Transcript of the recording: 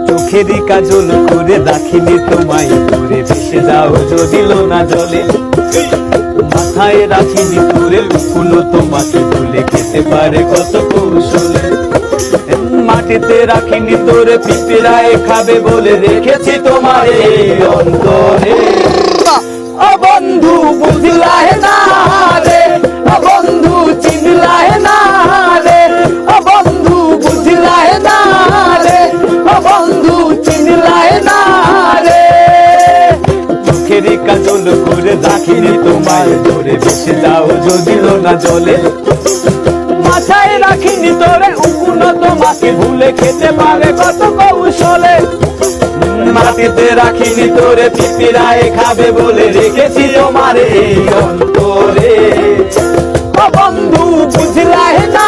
চোখেরই কাজল করে রাখিনি তোমায় করে ভেসে যাও যদি লোনা জলে মাথায় রাখিনি তোরে লুকুনো তোমাকে ভুলে খেতে পারে কত কৌশলে মাটিতে রাখিনি তোরে পিঁপড়ায় খাবে বলে রেখেছি তোমার এই অন্তরে ও বন্ধু বুঝলাহে না রে ও বন্ধু চিনলাহে না রে ও বন্ধু বুঝলাহে না রে ও বন্ধু চিনলাহে না রে চোখেরই কাজল করে রাখিনি তোমায় ধরে ভেসে যাও যদি লোনা জলে মাথায় রাখিনি তোরে উকুনো তোমাকে ভুলে খেতে পারে কত কৌশলে মাটিতে রাখিনি তোরে পিঁপড়ায় খাবে বলে রেখেছি তোমার এই অন্তরে ও বন্ধু বুঝলাহে না